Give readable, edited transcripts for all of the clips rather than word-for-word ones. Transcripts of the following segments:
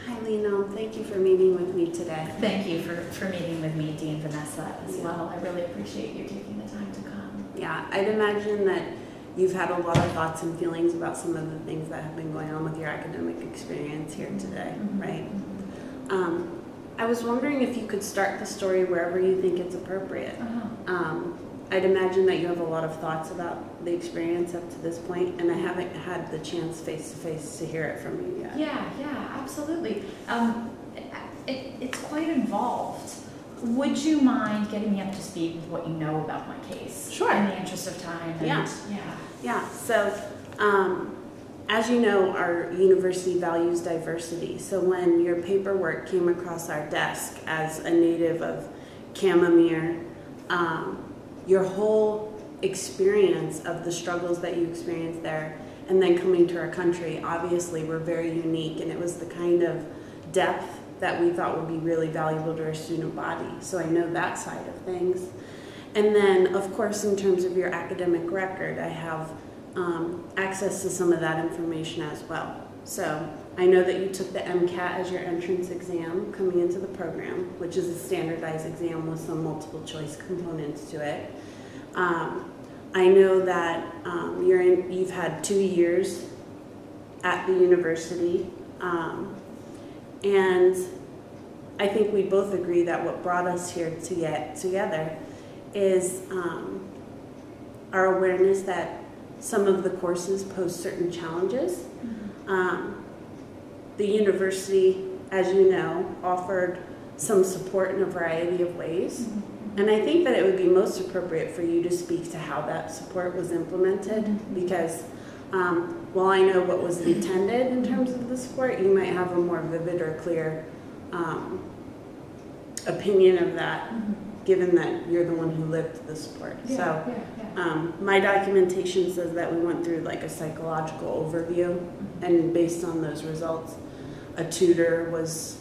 Hi, Lena. Thank you for meeting with me today. Thank you for meeting with me, Dean Vanessa, as well. I really appreciate you taking the time to come. Yeah, I'd imagine that you've had a lot of thoughts and feelings about some of the things that have been going on with your academic experience here today, right? I was wondering if you could start the story wherever you think it's appropriate. I'd imagine that you have a lot of thoughts about the experience up to this point, and I haven't had the chance face-to-face to hear it from you yet. Yeah, absolutely. It's quite involved. Would you mind getting me up to speed with what you know about my case? Sure. In the interest of time. Yeah. So, as you know, our university values diversity. So when your paperwork came across our desk as a native of Camomere, your whole experience of the struggles that you experienced there and then coming to our country obviously were very unique, and it was the kind of depth that we thought would be really valuable to our student body. So I know that side of things. And then, of course, in terms of your academic record, I have access to some of that information as well. So I know that you took the MCAT as your entrance exam coming into the program, which is a standardized exam with some multiple choice components to it. I know that you've had 2 years at the university, and I think we both agree that what brought us here to get together is our awareness that some of the courses pose certain challenges. The university, as you know, offered some support in a variety of ways. And I think that it would be most appropriate for you to speak to how that support was implemented, because while I know what was intended in terms of the support, you might have a more vivid or clear opinion of that, given that you're the one who lived the support. My documentation says that we went through like a psychological overview, and based on those results, a tutor was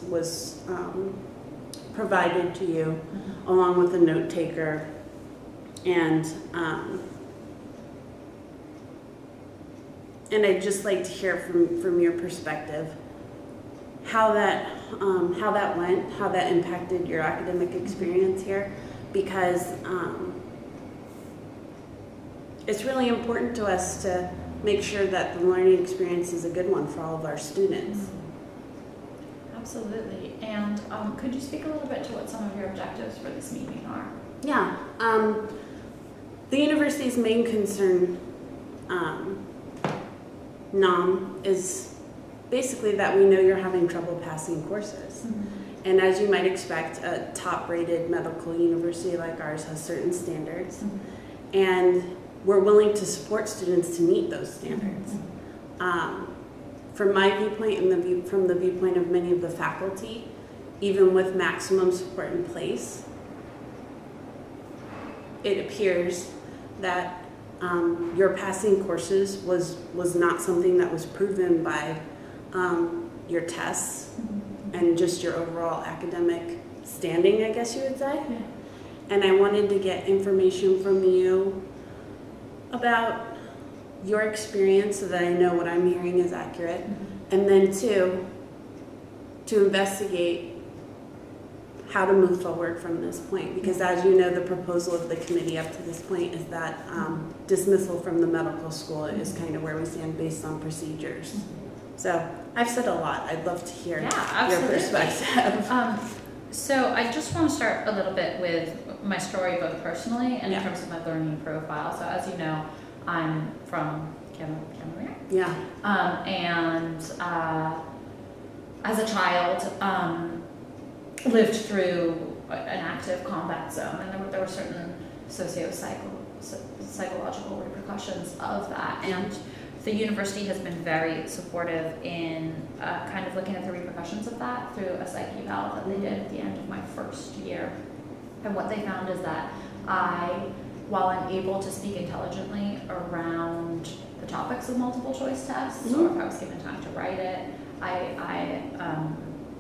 provided to you, along with a note taker, and I'd just like to hear from your perspective how that went, how that impacted your academic experience here, because it's really important to us to make sure that the learning experience is a good one for all of our students. Absolutely. And could you speak a little bit to what some of your objectives for this meeting are? Yeah. The university's main concern, is basically that we know you're having trouble passing courses. And as you might expect, a top-rated medical university like ours has certain standards. And we're willing to support students to meet those standards. From my viewpoint and from the viewpoint of many of the faculty, even with maximum support in place, it appears that your passing courses was not something that was proven by your tests and just your overall academic standing, I guess you would say. And I wanted to get information from you about your experience so that I know what I'm hearing is accurate, and then to investigate how to move forward from this point, because as you know, the proposal of the committee up to this point is that dismissal from the medical school is kind of where we stand based on procedures. So I've said a lot. I'd love to hear your perspective. So I just want to start a little bit with my story, both personally and in terms of my learning profile. So as you know, I'm from Camomere. And as a child, lived through an active combat zone, and there were certain psychological repercussions of that. And the university has been very supportive in kind of looking at the repercussions of that through a psych eval that they did at the end of my first year. And what they found is that while I'm able to speak intelligently around the topics of multiple choice tests, or if I was given time to write it, I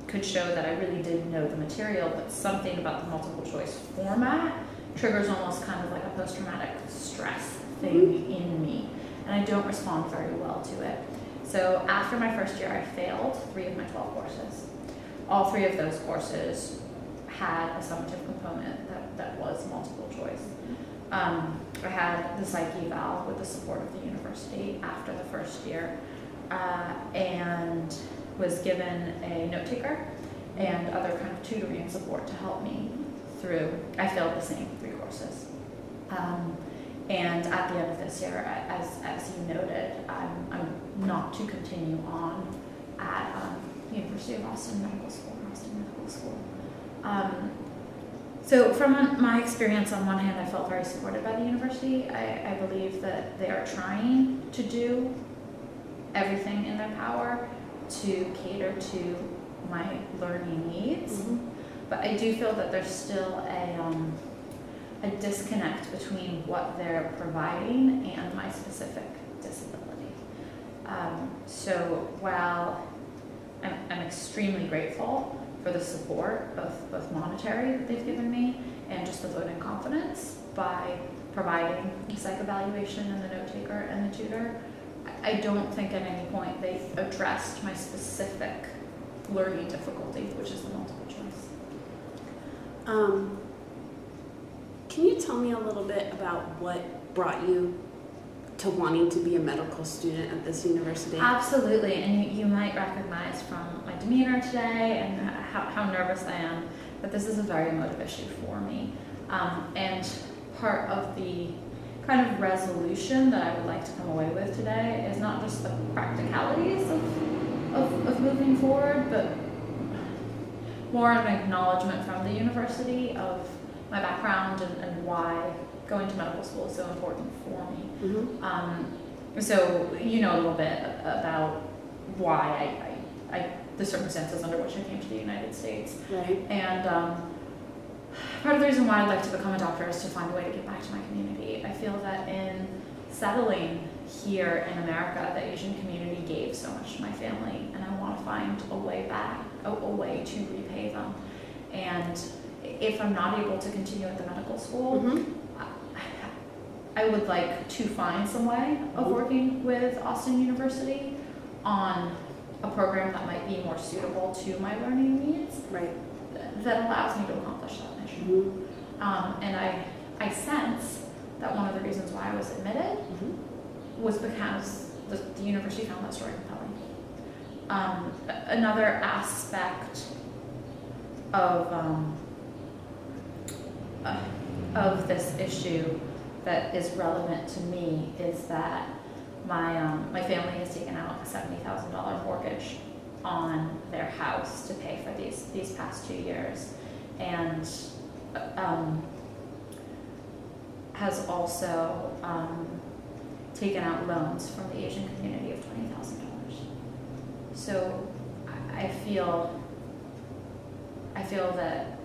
could show that I really did know the material, but something about the multiple choice format triggers almost kind of like a post-traumatic stress thing in me, and I don't respond very well to it. So after my first year, I failed 3 of my 12 courses. All 3 of those courses had a summative component that was multiple choice. I had the psych eval with the support of the university after the first year, and was given a note taker and other kind of tutoring and support to help me through. I failed the same 3 courses. And at the end of this year, as you noted, I'm not to continue on at University of Austin Medical School. So from my experience, on one hand, I felt very supported by the university. I believe that they are trying to do everything in their power to cater to my learning needs. Mm-hmm. But I do feel that there's still a disconnect between what they're providing and my specific disability. So while I'm extremely grateful for the support, both monetary that they've given me and just the vote in confidence by providing the psych evaluation and the note taker and the tutor, I don't think at any point they've addressed my specific learning difficulty, which is the multiple choice. Can you tell me a little bit about what brought you to wanting to be a medical student at this university? Absolutely, and you might recognize from my demeanor today and how nervous I am that this is a very emotive issue for me. And part of the kind of resolution that I would like to come away with today is not just the practicalities of moving forward, but more of an acknowledgement from the university of my background and why going to medical school is so important for me. Mm-hmm. So you know a little bit about why the circumstances under which I came to the United States. Right. And part of the reason why I'd like to become a doctor is to find a way to give back to my community. I feel that in settling here in America, the Asian community gave so much to my family, and I want to find a way back, a way to repay them. And if I'm not able to continue at the medical school, mm-hmm. I would like to find some way of working with Austin University on a program that might be more suitable to my learning needs, right, that allows me to accomplish that mission. Mm-hmm. And I sense that one of the reasons why I was admitted mm-hmm. was because the university found that story compelling. Another aspect of this issue that is relevant to me is that my family has taken out a $70,000 mortgage on their house to pay for these past 2 years, and has also taken out loans from the Asian community of $20,000. So I feel that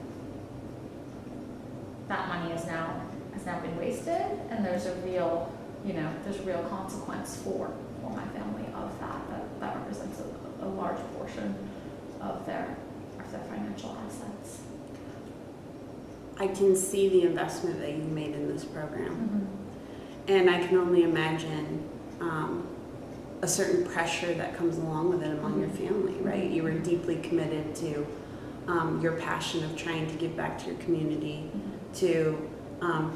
money has now been wasted, and there's a real consequence for my family of that represents a large portion of their financial assets. I can see the investment that you made in this program, mm-hmm. and I can only imagine a certain pressure that comes along with it among mm-hmm. your family, right? You were deeply committed to your passion of trying to give back to your community, mm-hmm. to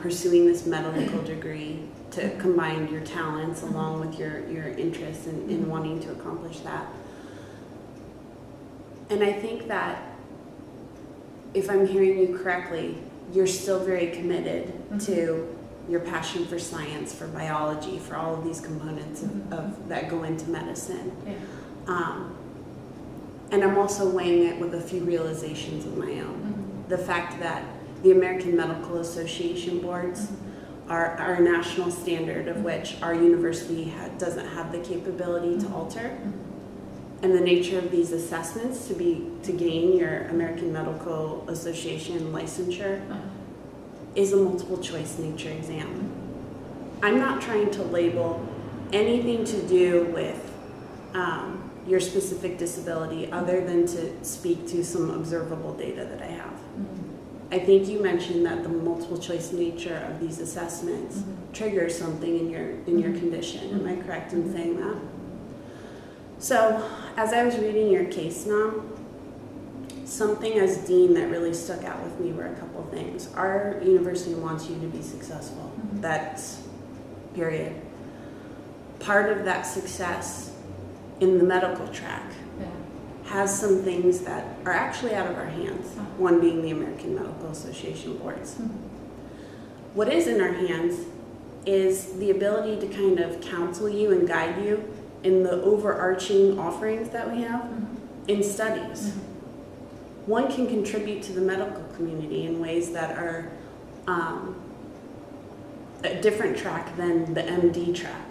pursuing this medical degree, to combine your talents mm-hmm. along with your interests in mm-hmm. wanting to accomplish that. And I think that if I'm hearing you correctly, you're still very committed mm-hmm. to your passion for science, for biology, for all of these components mm-hmm. of that go into medicine. Yeah. And I'm also weighing it with a few realizations of my own. Mm-hmm. The fact that the American Medical Association boards mm-hmm. are a national standard of mm-hmm. which our university doesn't have the capability mm-hmm. to alter. Mm-hmm. And the nature of these assessments to gain your American Medical Association licensure mm-hmm. is a multiple choice nature exam. Mm-hmm. I'm not trying to label anything to do with your specific disability other than to speak to some observable data that I have. Mm-hmm. I think you mentioned that the multiple choice nature of these assessments triggers something in your condition. Am I correct in saying that? So, as I was reading your case now, something as dean that really stuck out with me were a couple things. Our university wants you to be successful. That's period. Part of that success in the medical track has some things that are actually out of our hands, one being the American Medical Association boards. What is in our hands is the ability to kind of counsel you and guide you in the overarching offerings that we have in studies. One can contribute to the medical community in ways that are a different track than the MD track.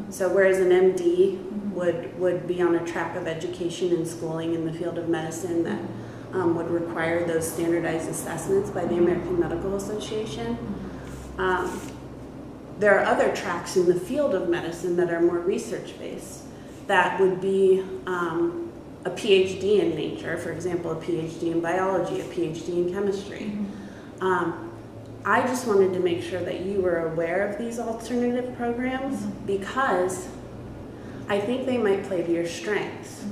So whereas an MD would be on a track of education and schooling in the field of medicine that would require those standardized assessments by the American Medical Association, there are other tracks in the field of medicine that are more research-based that would be a PhD in nature, for example, a PhD in biology, a PhD in chemistry. I just wanted to make sure that you were aware of these alternative programs because I think they might play to your strengths.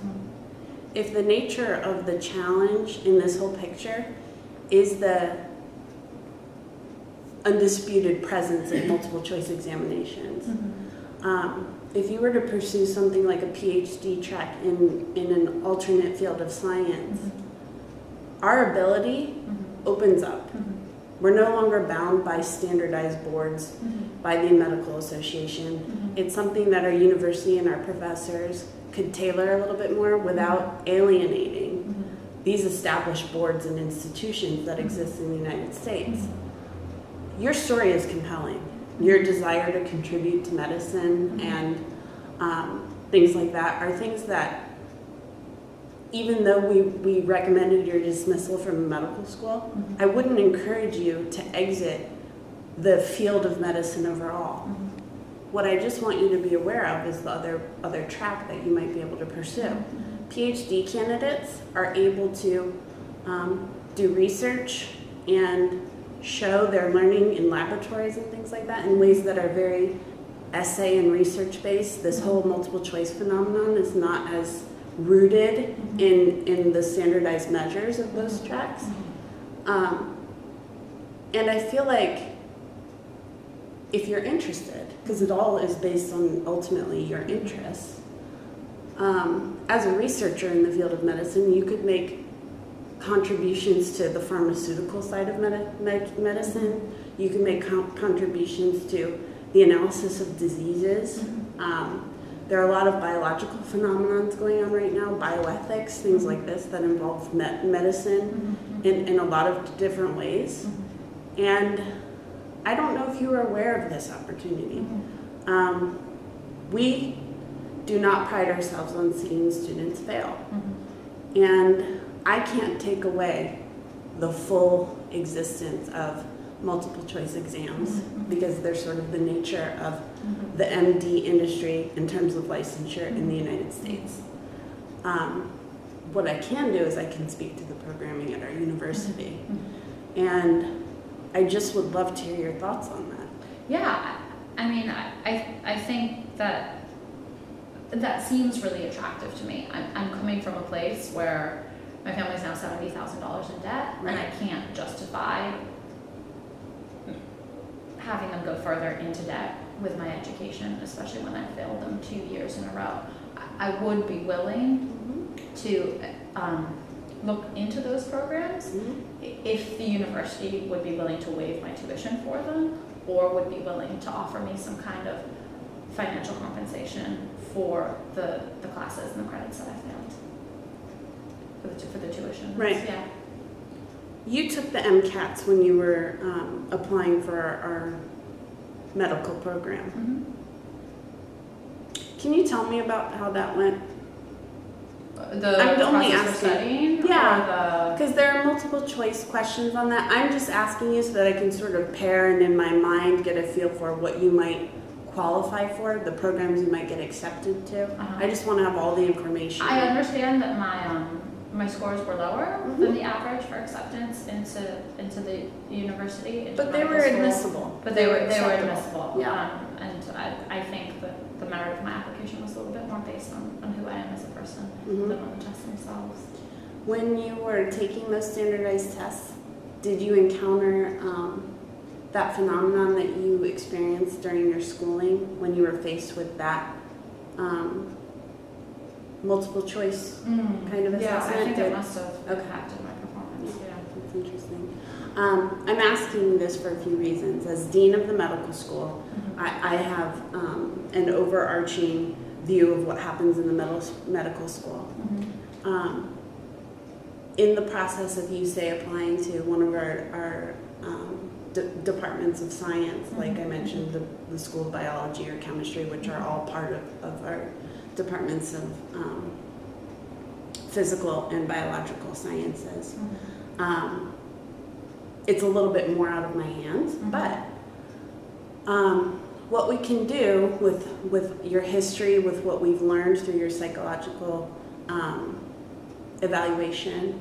If the nature of the challenge in this whole picture is the undisputed presence of multiple choice examinations, if you were to pursue something like a PhD track in an alternate field of science, our ability opens up. We're no longer bound by standardized boards by the Medical Association. It's something that our university and our professors could tailor a little bit more without alienating these established boards and institutions that exist in the United States. Your story is compelling. Your desire to contribute to medicine and things like that are things that, even though we recommended your dismissal from medical school, I wouldn't encourage you to exit the field of medicine overall. What I just want you to be aware of is the other track that you might be able to pursue. PhD candidates are able to do research and show their learning in laboratories and things like that in ways that are very essay and research based. This whole multiple choice phenomenon is not as rooted in the standardized measures of those tracks. And I feel like if you're interested, because it all is based on ultimately your interests, as a researcher in the field of medicine, you could make contributions to the pharmaceutical side of medicine. You can make contributions to the analysis of diseases. There are a lot of biological phenomena going on right now, bioethics, things like this that involve medicine in a lot of different ways. And I don't know if you are aware of this opportunity. We do not pride ourselves on seeing students fail. And I can't take away the full existence of multiple choice exams because they're sort of the nature of the MD industry in terms of licensure in the United States. What I can do is I can speak to the programming at our university. And I just would love to hear your thoughts on that. Yeah, I mean, I think that seems really attractive to me. I'm coming from a place where my family's now $70,000 in debt, and I can't justify having them go further into debt with my education, especially when I failed them 2 years in a row. I would be willing to look into those programs if the university would be willing to waive my tuition for them, or would be willing to offer me some kind of financial compensation for the classes and the credits that I failed for the tuition. Right. Yeah. You took the MCATs when you were applying for our medical program. Can you tell me about how that went? I'm only asking. Studying? Yeah, because there are multiple choice questions on that. I'm just asking you so that I can sort of pair and in my mind get a feel for what you might qualify for, the programs you might get accepted to. I just want to have all the information. I understand that my scores were lower Mhm. than the average for acceptance into the university. Into But they medical were school. admissible. But they were acceptable. admissible. Yeah. And I think that the merit of my application was a little bit more based on who I am as a person Mhm. than on the tests themselves. When you were taking those standardized tests, did you encounter that phenomenon that you experienced during your schooling when you were faced with that multiple choice kind of Yeah, assessment? I think Did- it must have Okay. impacted my performance. Yeah. That's interesting. I'm asking this for a few reasons. As dean of the medical school, I have an overarching view of what happens in the medical school. In the process of you, say, applying to one of our departments of science, like I mentioned, the School of Biology or Chemistry, which are all part of our departments of physical and biological sciences. It's a little bit more out of my hands, but what we can do with your history, with what we've learned through your psychological evaluation,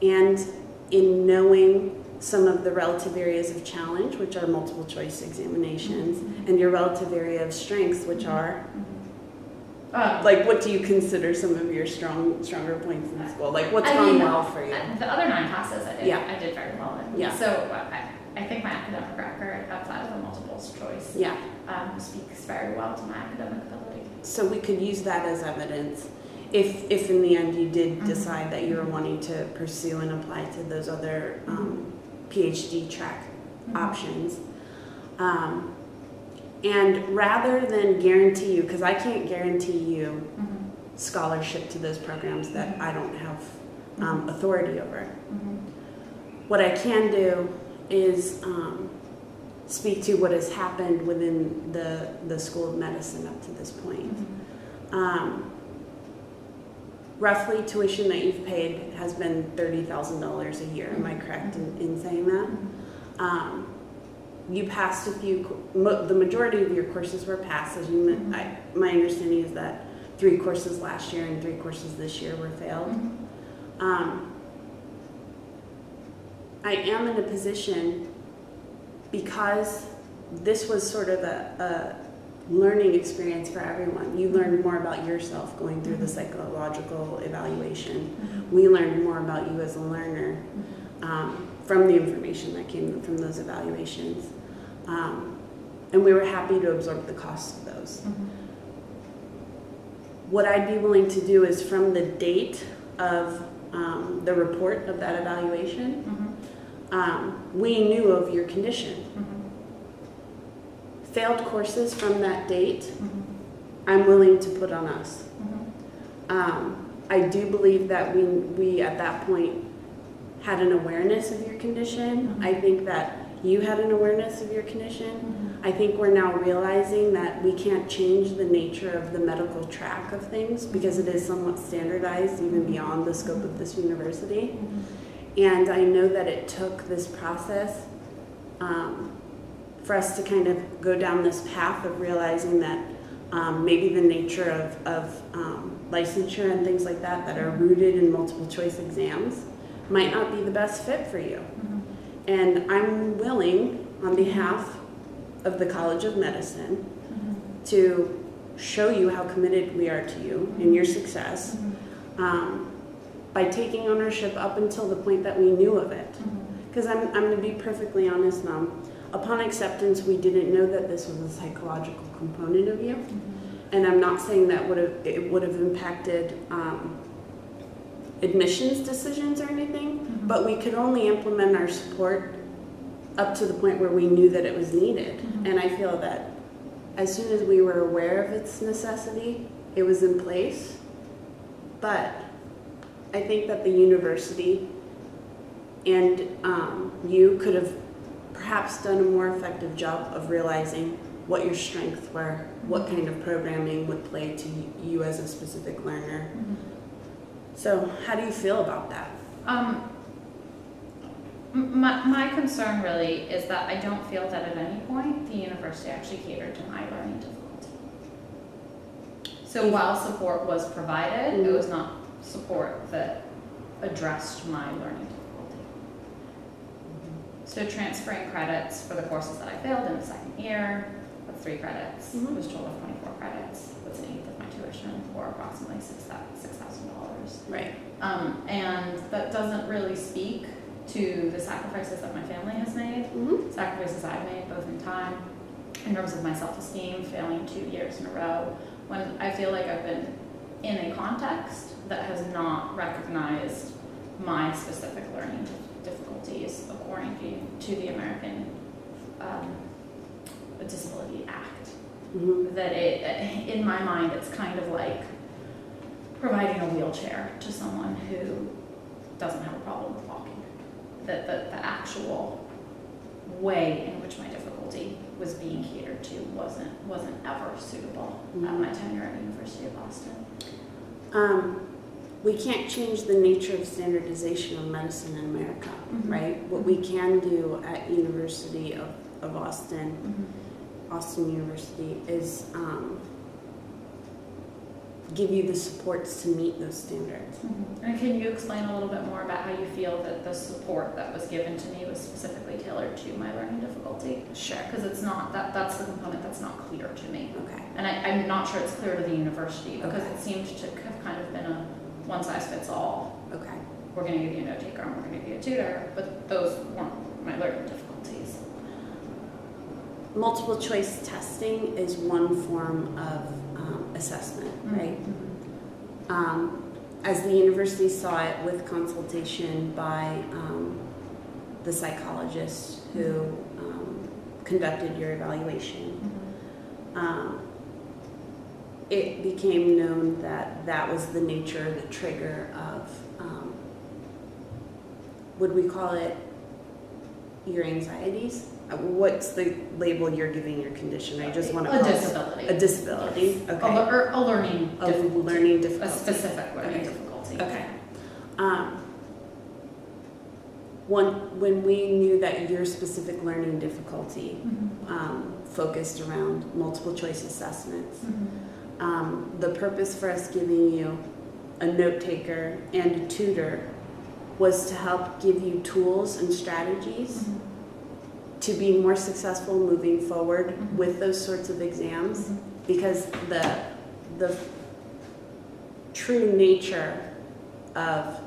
and in knowing some of the relative areas of challenge, which are multiple choice examinations, and your relative area of strengths, which are like, what do you consider some of your stronger points in school? Like, what's gone well for you? The other 9 classes I Yeah. did very well in. Yeah. So I think my academic record outside of the multiple choice Yeah. speaks very well to my academic ability. So we could use that as evidence if in the end you did decide that you were wanting to pursue and apply to those other PhD track options. And rather than guarantee you, because I can't guarantee you scholarship to those programs that I don't have authority over. What I can do is speak to what has happened within the School of Medicine up to this point. Roughly, tuition that you've paid has been $30,000 a year. Am I correct in saying that? You passed the majority of your courses were passed. As you, my understanding is that 3 courses last year and 3 courses this year were failed. I am in a position, because this was sort of a learning experience for everyone. You learned more about yourself going through the psychological evaluation. We learned more about you as a learner from the information that came from those evaluations. And we were happy to absorb the cost of those. What I'd be willing to do is, from the date of the report of that evaluation, we knew of your condition. Failed courses from that date, I'm willing to put on us. I do believe that we at that point had an awareness of your condition. I think that you had an awareness of your condition. I think we're now realizing that we can't change the nature of the medical track of things because it is somewhat standardized even beyond the scope of this university. And I know that it took this process for us to kind of go down this path of realizing that maybe the nature of licensure and things like that are rooted in multiple choice exams might not be the best fit for you. And I'm willing, on behalf of the College of Medicine, to show you how committed we are to you and your success by taking ownership up until the point that we knew of it. Because I'm going to be perfectly honest now. Upon acceptance, we didn't know that this was a psychological component of you. And I'm not saying that it would have impacted admissions decisions or anything, but we could only implement our support up to the point where we knew that it was needed. And I feel that as soon as we were aware of its necessity, it was in place. But I think that the university and you could have perhaps done a more effective job of realizing what your strengths were, what kind of programming would play to you as a specific learner. So how do you feel about that? My concern really is that I don't feel that at any point the university actually catered to my learning difficulty. So while support was provided, it was not support that addressed my learning difficulty. So transferring credits for the courses that I failed in the second year, that's 3 credits, was a total of 24 credits. That's an eighth of my tuition, or approximately $6,000. Right. And that doesn't really speak to the sacrifices that my family has made, sacrifices I've made both in time, in terms of my self-esteem, failing 2 years in a row, when I feel like I've been in a context that has not recognized my specific learning difficulties according to the American Disability Act. That in my mind, it's kind of like providing a wheelchair to someone who doesn't have a problem with walking. That the actual way in which my difficulty was being catered to wasn't ever suitable at my tenure at University of Boston. We can't change the nature of standardization of medicine in America, right? What we can do at University of Austin, Austin University, is give you the supports to meet those standards. And can you explain a little bit more about how you feel that the support that was given to me was specifically tailored to my learning difficulty? Sure. Because it's not, that's the component that's not clear to me. Okay. And I'm not sure it's clear to the university, because it seemed to have kind of been a one-size-fits-all. Okay. We're going to give you a note taker and we're going to give you a tutor, but those weren't my learning difficulties. Multiple choice testing is one form of assessment, right? As the university saw it, with consultation by the psychologist who conducted your evaluation, it became known that that was the nature, the trigger of, would we call it your anxieties? What's the label you're giving your condition? I just want to call disability. A disability. Yes. Okay. A learning difficulty. Learning difficulty. A specific learning difficulty. Okay. When we knew that your specific learning difficulty focused around multiple choice assessments, the purpose for us giving you a note taker and a tutor was to help give you tools and strategies to be more successful moving forward with those sorts of exams, because the true nature of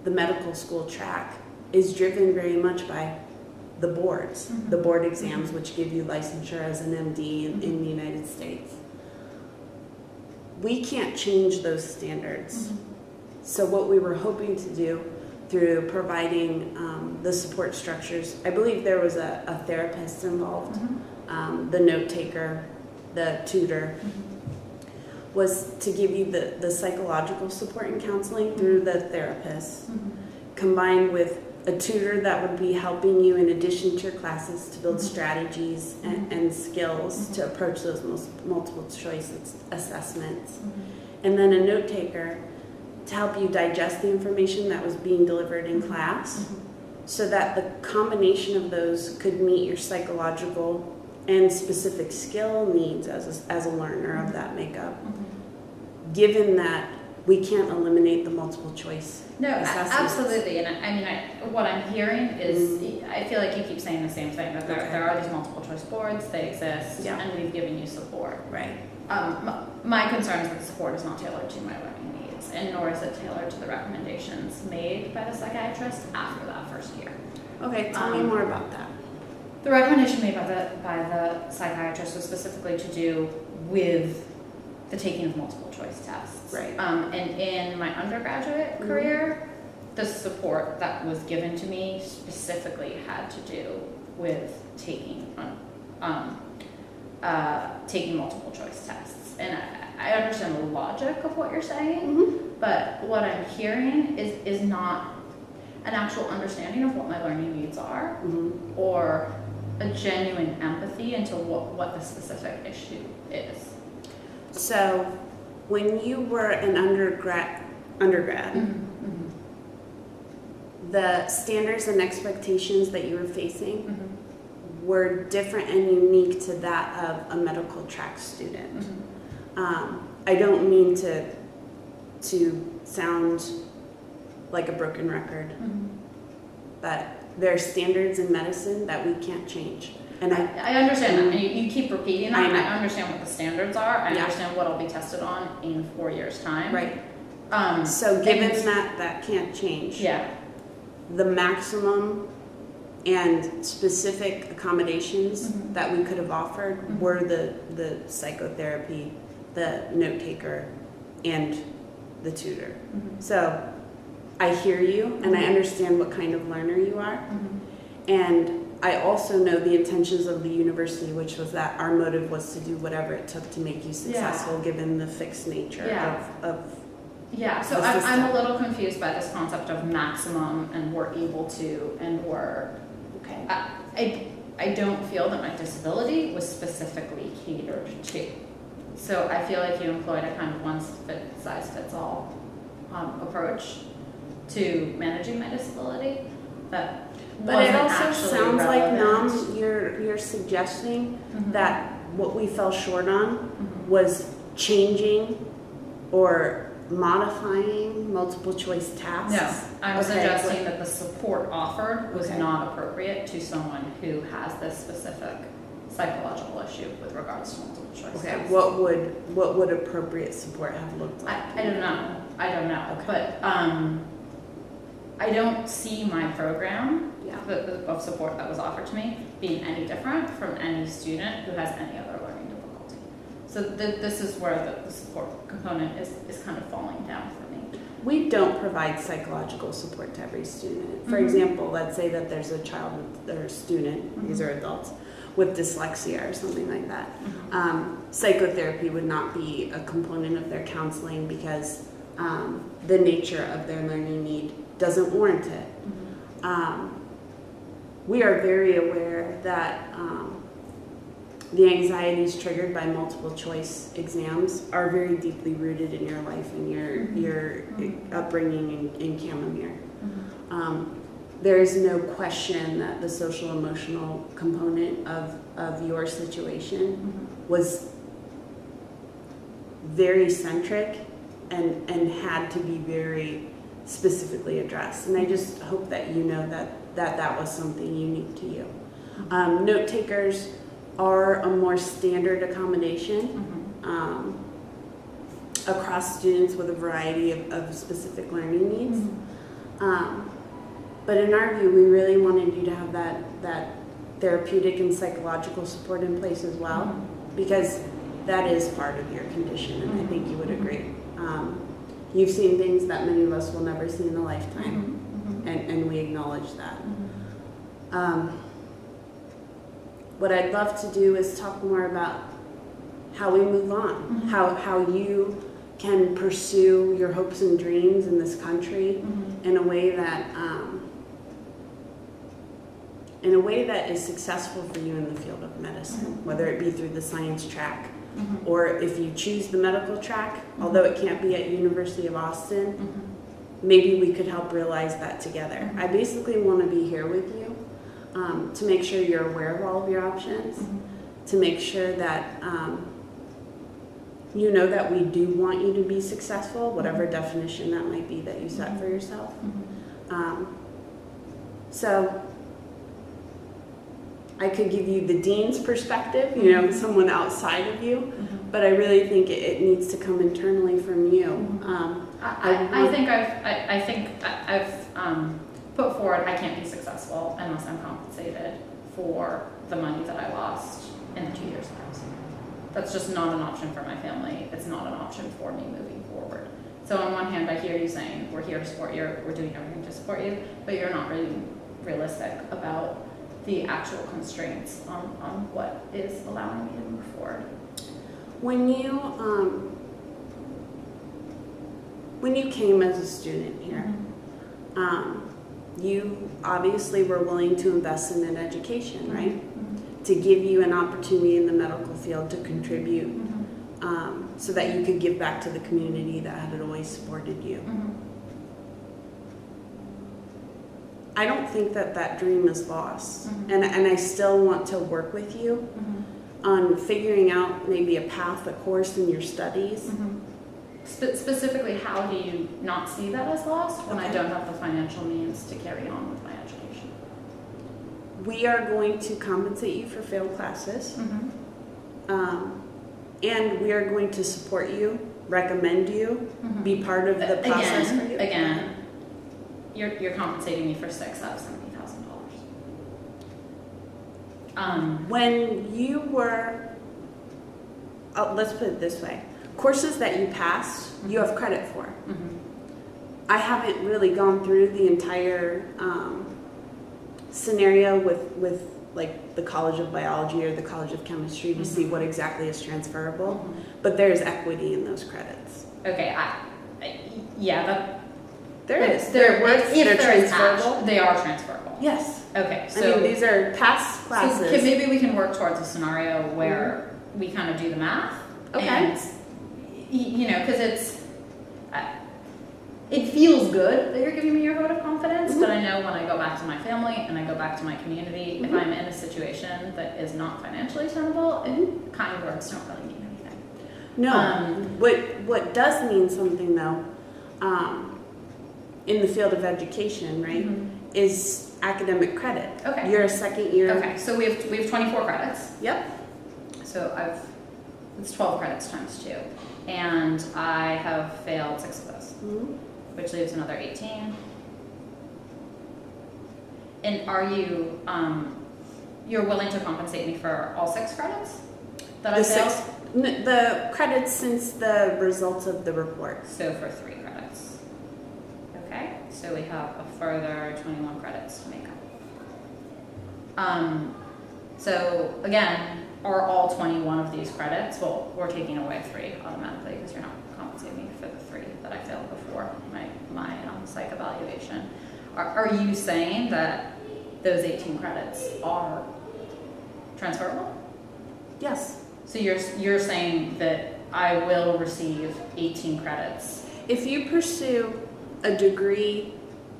the medical school track is driven very much by the boards, the board exams, which give you licensure as an MD in the United States. We can't change those standards. So what we were hoping to do through providing the support structures, I believe there was a therapist involved, the note taker, the tutor, was to give you the psychological support and counseling through the therapist, combined with a tutor that would be helping you in addition to your classes to build strategies and skills to approach those multiple choice assessments, and then a note taker to help you digest the information that was being delivered in class, so that the combination of those could meet your psychological and specific skill needs as a learner of that makeup. Given that we can't eliminate the multiple choice assessments. Absolutely. And I mean, what I'm hearing is, I feel like you keep saying the same thing, that there are these multiple choice boards, they exist, and we've given you support. Right. My concern is that the support is not tailored to my learning needs, and nor is it tailored to the recommendations made by the psychiatrist after that first year. Okay, tell me more about that. The recommendation made by the psychiatrist was specifically to do with the taking of multiple choice tests. Right. And in my undergraduate career, the support that was given to me specifically had to do with taking multiple choice tests. And I understand the logic of what you're saying, but what I'm hearing is not an actual understanding of what my learning needs are, or a genuine empathy into what the specific issue is. So, when you were an undergrad, the standards and expectations that you were facing were different and unique to that of a medical track student. I don't mean to sound like a broken record. Mhm. That there are standards in medicine that we can't change. And I understand that, and you keep repeating that. I know. I understand what the standards are. I Yeah. understand what I'll be tested on in 4 years' time. right. So given and- that can't change, Yeah. the maximum and specific accommodations Mhm. that we could have offered Mhm. were the psychotherapy, the note taker, and the tutor. Mhm. So I hear you and I Mhm. understand what kind of learner you are. Mhm. And I also know the intentions of the university, which was that our motive was to do whatever it took to make you successful, given the fixed nature Yeah. of Yeah, so the I'm system. a little confused by this concept of maximum and we're able to and we're, okay. I don't feel that my disability was specifically catered to. So I feel like you employed a kind of one size fits all approach to managing my disability that But wasn't it also actually sounds like, relevant. Nom, you're suggesting Mhm. that what we fell short on Mhm. was changing or modifying multiple choice tasks. No, I'm Okay, suggesting that the support offered was Okay. not appropriate to someone who has this specific psychological issue with regards to multiple choice Okay, tests. what would appropriate support have looked like? I don't know. I don't know. Okay. But I don't see my program Yeah. of support that was offered to me being any different from any student who has any other learning difficulty. So this is where the support component is kind of falling down for me. We don't provide psychological support to every student. For Mhm. example, let's say that there's a child or a student, these Mhm. are adults, with dyslexia or something like that. Mhm. Psychotherapy would not be a component of their counseling because the nature of their learning need doesn't warrant it. Mhm. We are very aware that the anxieties triggered by multiple choice exams are very deeply rooted in your life and your upbringing in Camomere. Mhm. There is no question that the social emotional component of your situation Mhm. was very centric and had to be very specifically addressed. And I just hope that you know that was something unique to you. Note takers are a more standard accommodation Mhm. across students with a variety of specific learning needs. But in our view, we really wanted you to have that therapeutic and psychological support in place as well, because that is part of your condition, and I think you would agree. You've seen things that many of us will never see in a lifetime, and we acknowledge that. What I'd love to do is talk more about how we move on, how you can pursue your hopes and dreams in this country in a way that is successful for you in the field of medicine, whether it be through the science track or if you choose the medical track, although it can't be at University of Austin, maybe we could help realize that together. I basically want to be here with you to make sure you're aware of all of your options, to make sure that you know that we do want you to be successful, whatever definition that might be that you set for yourself. So I could give you the dean's perspective, you know, someone outside of you, but I really think it needs to come internally from you. I think I've put forward I can't be successful unless I'm compensated for the money that I lost in the 2 years that I was here. That's just not an option for my family. It's not an option for me moving forward. So on one hand, I hear you saying we're here to support you, we're doing everything to support you, but you're not really realistic about the actual constraints on what is allowing me to move forward. When you came as a student here, you obviously were willing to invest in an education, right? To give you an opportunity in the medical field to contribute so that you could give back to the community that had always supported you. I don't think that dream is lost. And I still want to work with you on figuring out maybe a path, a course in your studies Specifically, how do you not see that as lost when I Okay. don't have the financial means to carry on with my education? We are going to compensate you for failed classes. And we are going to support you, recommend you, be part of the process for you. Again, you're compensating me for 6 out of $70,000. When you were, let's put it this way, courses that you passed, you have credit for. I haven't really gone through the entire scenario with like the College of Biology or the College of Chemistry to see what exactly is transferable, but there's equity in those credits. Okay, yeah, There is. if They're they're transferable. they are transferable. Yes. Okay, I mean, these are past classes. So maybe we can work towards a scenario where we kind of do the math. Okay. And, you know, because it feels good that you're giving me your vote of confidence, but I know when I go back to my family and I go back to my community, if I'm in a situation that is not financially tenable, kind words don't really mean anything. No. What does mean something though, in the field of education, right, is academic credit. Okay. You're a second year. Okay, so we have 24 credits. Yep. So it's 12 credits times 2, and I have failed 6 of those, which leaves another 18. And are you you're willing to compensate me for all 6 credits that I failed? The credits since the results of the report. So for 3 credits. Okay, so we have a further 21 credits to make up. So again, are all 21 of these credits, well, we're taking away 3 automatically because you're not compensating me for the 3 that I failed before my psych evaluation. Are you saying that those 18 credits are transferable? Yes. So you're saying that I will receive 18 credits? If you pursue a degree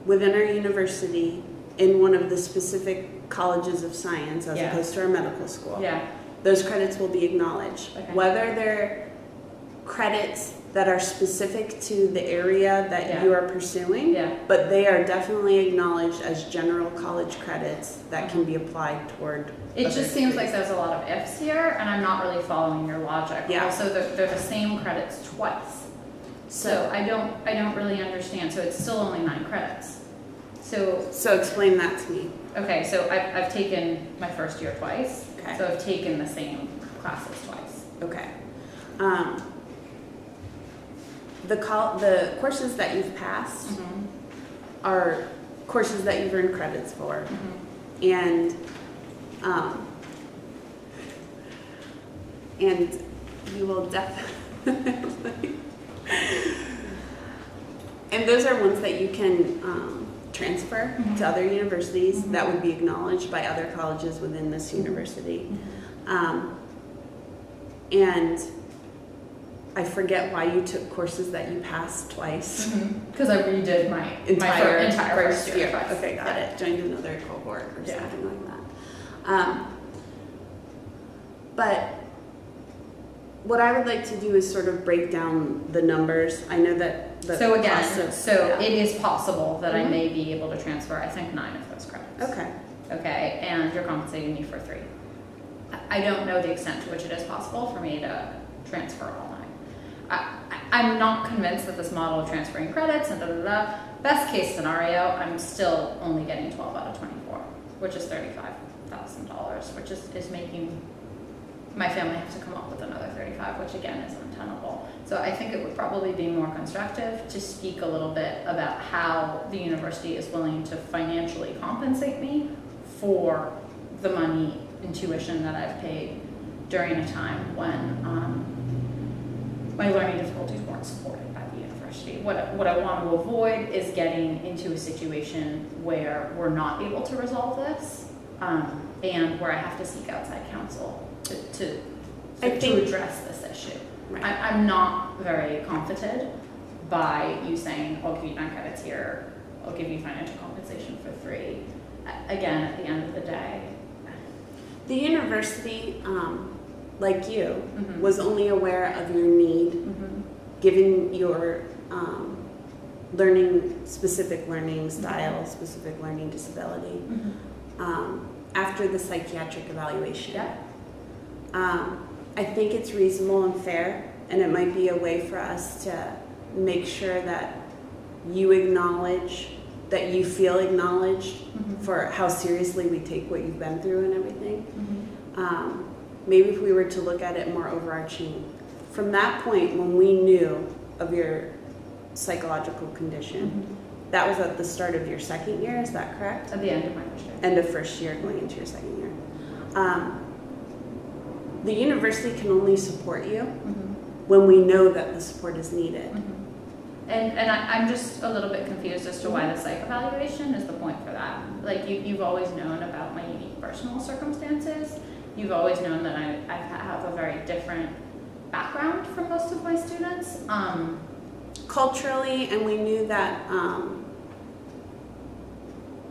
within our university in one of the specific colleges of science as opposed to our medical school, those credits will be acknowledged. Okay. Whether they're credits that are specific to the area that you are pursuing, but they are definitely acknowledged as general college credits that can be applied toward. It just seems like there's a lot of ifs here, and I'm not really following your logic. Yeah. Also, they're the same credits twice, so I don't really understand. So it's still only 9 credits. So explain that to me. Okay, so I've taken my first year twice. Okay. So I've taken the same classes twice. Okay. The courses that you've passed are courses that you've earned credits for, and you will definitely. And those are ones that you can transfer to other universities that would be acknowledged by other colleges within this university. And I forget why you took courses that you passed twice. Because I redid my entire first year twice. Okay, got it. Joined another cohort or something like that. But what I would like to do is sort of break down the numbers. I know that the So again, cost of, it is possible that I may be able to transfer, I think, 9 of those credits. Okay. Okay, and you're compensating me for 3. I don't know the extent to which it is possible for me to transfer all 9. I'm not convinced that this model of transferring credits and best case scenario, I'm still only getting 12 out of 24, which is $35,000, which is making my family have to come up with another 35, which again is untenable. So I think it would probably be more constructive to speak a little bit about how the university is willing to financially compensate me for the money and tuition that I've paid during a time when my learning difficulties weren't supported by the university. What I want to avoid is getting into a situation where we're not able to resolve this, and where I have to seek outside counsel to address this issue. Right. I'm not very comforted by you saying, I'll give you 9 credits here, I'll give you financial compensation for 3. Again, at the end of the day. The university, like you, was only aware of your need given your specific learning style, specific learning disability, after the psychiatric evaluation. Yeah. I think it's reasonable and fair, and it might be a way for us to make sure that you acknowledge, that you feel acknowledged for how seriously we take what you've been through and everything. Maybe if we were to look at it more overarching. From that point, when we knew of your psychological condition, that was at the start of your second year, is that correct? At the end of my first year. End of first year going into your second year. The university can only support you when we know that the support is needed. And I'm just a little bit confused as to why the psych evaluation is the point for that. Like, you've always known about my unique personal circumstances. You've always known that I have a very different background from most of my students. Culturally, and we knew that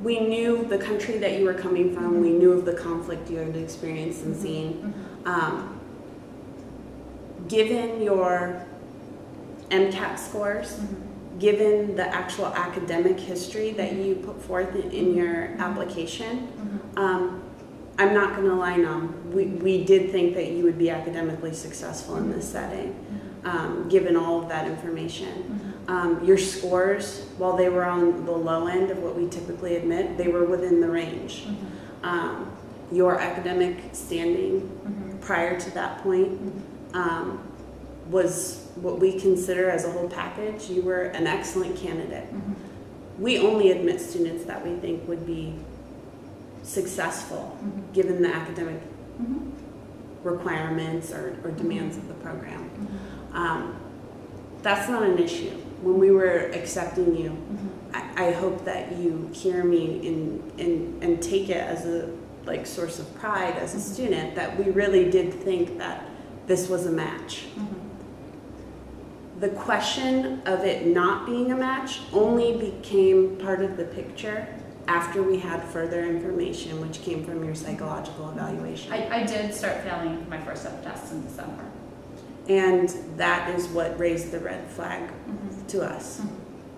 we knew the country that you were coming from. We knew of the conflict you had experienced and seen. Given your MCAT scores, given the actual academic history that you put forth in your application, I'm not going to lie, we did think that you would be academically successful in this setting, given all of that information. Your scores, while they were on the low end of what we typically admit, they were within the range. Your academic standing prior to that point was what we consider as a whole package. You were an excellent candidate. We only admit students that we think would be successful given the academic requirements or demands of the program. That's not an issue. When we were accepting you, I hope that you hear me and take it as a source of pride as a student that we really did think that this was a match. The question of it not being a match only became part of the picture after we had further information, which came from your psychological evaluation. I did start failing my first set of tests in December. And that is what raised the red flag to us.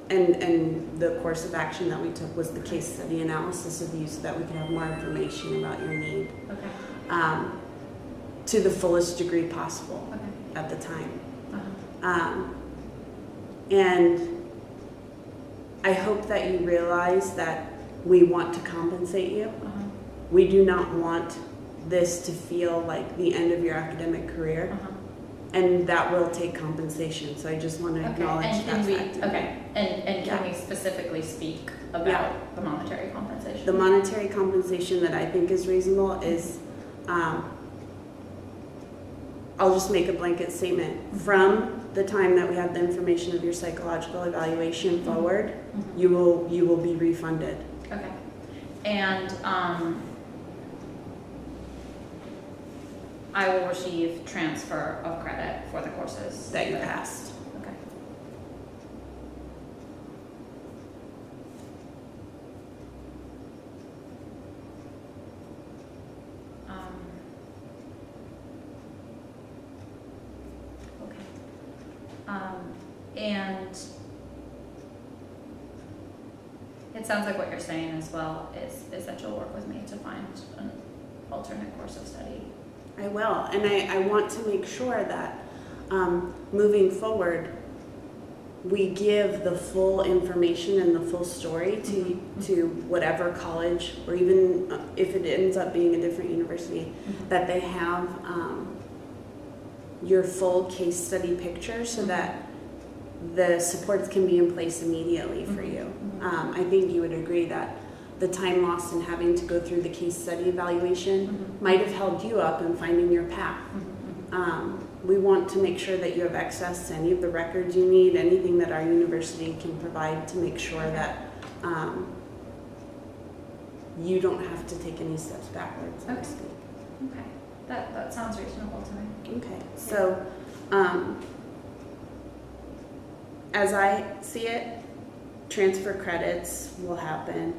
And the course of action that we took was the case study analysis of you so that we could have more information about your need to the fullest degree possible at the time. And I hope that you realize that we want to compensate you. We do not want this to feel like the end of your academic career. And that will take compensation. So I just want to acknowledge that fact. And can we specifically speak about the monetary compensation? The monetary compensation that I think is reasonable is, I'll just make a blanket statement. From the time that we had the information of your psychological evaluation forward, you will be refunded. Okay. And I will receive transfer of credit for the courses that you passed. Okay. And it sounds like what you're saying as well is that you'll work with me to find an alternate course of study. I will, and I want to make sure that moving forward, we give the full information and the full story to whatever college, or even if it ends up being a different university, that they have your full case study picture so that the supports can be in place immediately for you. I think you would agree that the time lost in having to go through the case study evaluation might have held you up in finding your path. We want to make sure that you have access to any of the records you need, anything that our university can provide to make sure that you don't have to take any steps backwards, so to speak. Okay, that sounds reasonable to me. Okay, so as I see it, transfer credits will happen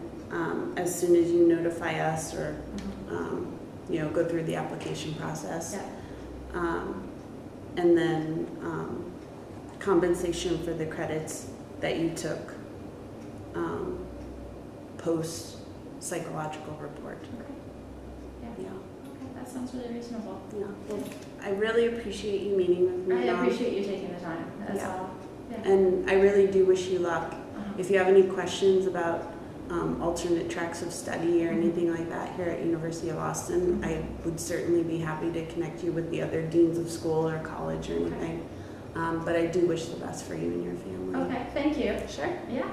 as soon as you notify us or go through the application process. And then compensation for the credits that you took post psychological report. Okay. Yeah. Yeah, Okay, that sounds really reasonable. yeah. Well, I really appreciate you meeting with me. I Dawn. appreciate you taking the time. That's Yeah. all. Yeah. And I really do wish you luck. Uh-huh. If you have any questions about alternate tracks of study or anything like that here at University of Austin, I would certainly be happy to connect you with the other deans of school or college or anything. But I do wish the best for you and your family. Okay, thank you. Sure. Yeah.